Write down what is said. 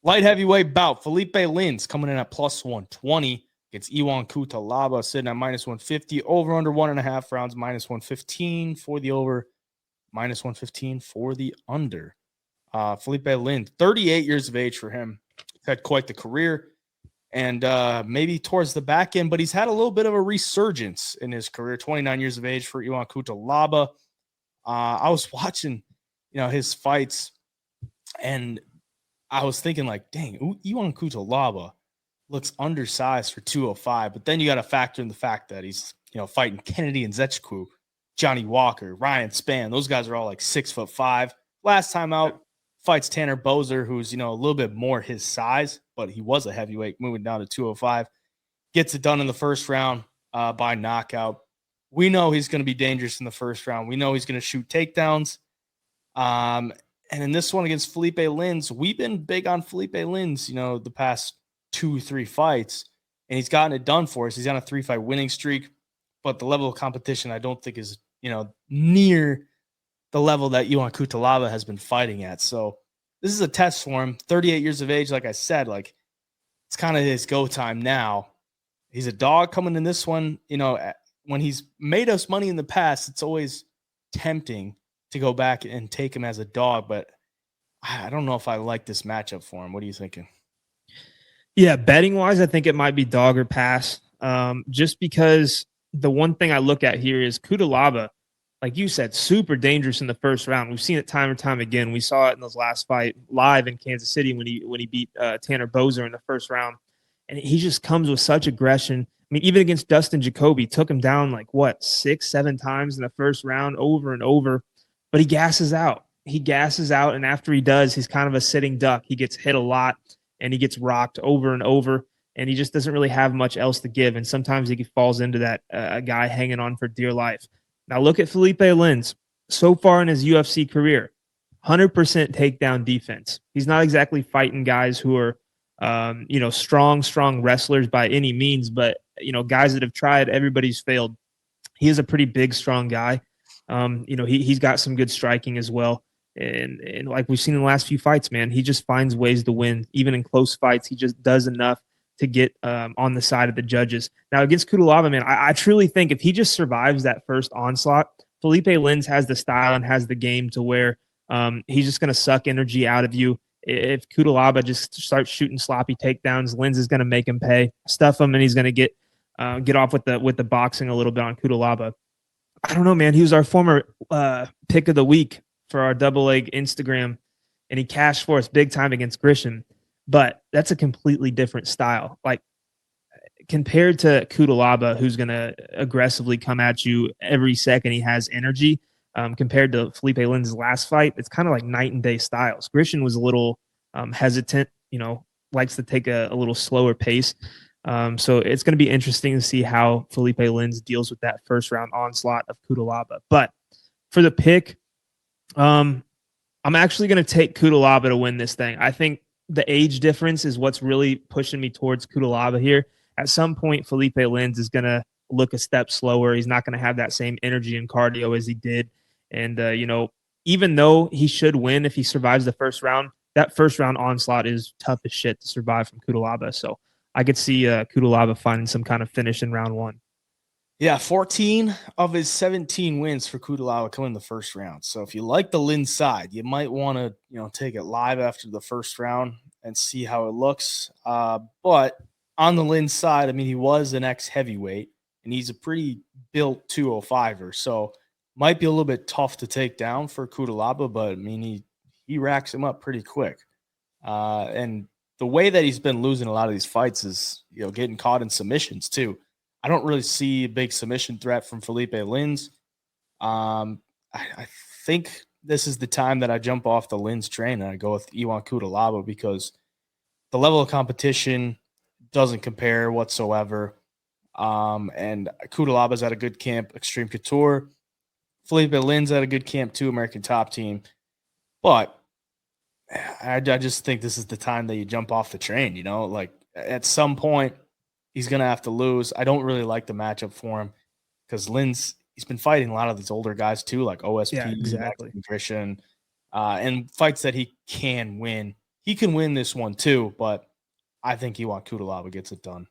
Light heavyweight bout. Philipe Lins coming in at plus 120 against Iwan Cutelaba, sitting at minus 150. Over under 1.5 rounds, minus 115 for the over, minus 115 for the under. Philipe Lins, 38 years of age for him. He's had quite the career. And maybe towards the back end, but he's had a little bit of a resurgence in his career. 29 years of age for Iwan Cutelaba. I was watching, his fights, and I was thinking, like, dang, Iwan Cutelaba looks undersized for 205. But then you got to factor in the fact that he's, fighting Kennedy Nzechukwu, Johnny Walker, Ryan Spann. Those guys are all like 6'5". Last time out, fights Tanner Boser, who's, a little bit more his size, but he was a heavyweight, moving down to 205. Gets it done in the first round by knockout. We know he's going to be dangerous in the first round. We know he's going to shoot takedowns. And in this one against Philipe Lins, we've been big on Philipe Lins, the past 2-3 fights, and he's gotten it done for us. He's on a 3-fight winning streak, but the level of competition I don't think is, near the level that Iwan Cutelaba has been fighting at. So this is a test for him. 38 years of age, like I said, like it's kind of his go time now. He's a dog coming in this one. When he's made us money in the past, it's always tempting to go back and take him as a dog, but I don't know if I like this matchup for him. What are you thinking? Yeah, betting wise, I think it might be dog or pass. Just because the one thing I look at here is Cutelaba, like you said, super dangerous in the first round. We've seen it time and time again. We saw it in those last fight live in Kansas City when he beat Tanner Boser in the first round, and he just comes with such aggression. I mean, even against Dustin Jacoby, took him down like 6-7 times in the first round, over and over. But he gasses out. And after he does, he's kind of a sitting duck. He gets hit a lot, and he gets rocked over and over, and he just doesn't really have much else to give. And sometimes he falls into that a guy hanging on for dear life. Now look at Philipe Lins. So far in his UFC career, 100% takedown defense. He's not exactly fighting guys who are, strong wrestlers by any means, but, guys that have tried, everybody's failed. He is a pretty big, strong guy. He's got some good striking as well. And like we've seen in the last few fights, man, he just finds ways to win. Even in close fights, he just does enough to get on the side of the judges. Now, against Cutelaba, man, I truly think if he just survives that first onslaught, Philipe Lins has the style and has the game to where he's just going to suck energy out of you. If Cutelaba just starts shooting sloppy takedowns, Lins is going to make him pay, stuff him, and he's going to get off with the boxing a little bit on Cutelaba. I don't know, man. He was our former pick of the week for our double leg Instagram, and he cashed for us big time against Grisham. But that's a completely different style. Like, compared to Cutelaba, who's going to aggressively come at you every second he has energy, compared to Philipe Lins' last fight, it's kind of like night and day styles. Grisham was a little hesitant, likes to take a little slower pace. So it's going to be interesting to see how Philipe Lins deals with that first round onslaught of Cutelaba. But for the pick, I'm actually going to take Cutelaba to win this thing. I think the age difference is what's really pushing me towards Cutelaba here. At some point, Philipe Lins is going to look a step slower. He's not going to have that same energy and cardio as he did. And, even though he should win if he survives the first round, that first round onslaught is tough as shit to survive from Cutelaba. So I could see Cutelaba finding some kind of finish in round one. Yeah, 14 of his 17 wins for Cutelaba come in the first round. So if you like the Lin side, you might want to, take it live after the first round and see how it looks. But on the Lin side, I mean, he was an ex-heavyweight, and he's a pretty built 205er. So might be a little bit tough to take down for Cutelaba, but, I mean, he racks him up pretty quick. And the way that he's been losing a lot of these fights is, getting caught in submissions too. I don't really see a big submission threat from Philipe Lins. I think this is the time that I jump off the Lins train and I go with Iwan Cutelaba because the level of competition doesn't compare whatsoever. And Cutelaba's at a good camp, Extreme Couture. Philipe Lins at a good camp too, American Top Team. But I just think this is the time that you jump off the train, like at some point he's going to have to lose. I don't really like the matchup for him because Lins, he's been fighting a lot of these older guys too, like OSP, Yeah, exactly. Christian, and fights that he can win. he can win this one too, but I think Iwan Cutelaba gets it done.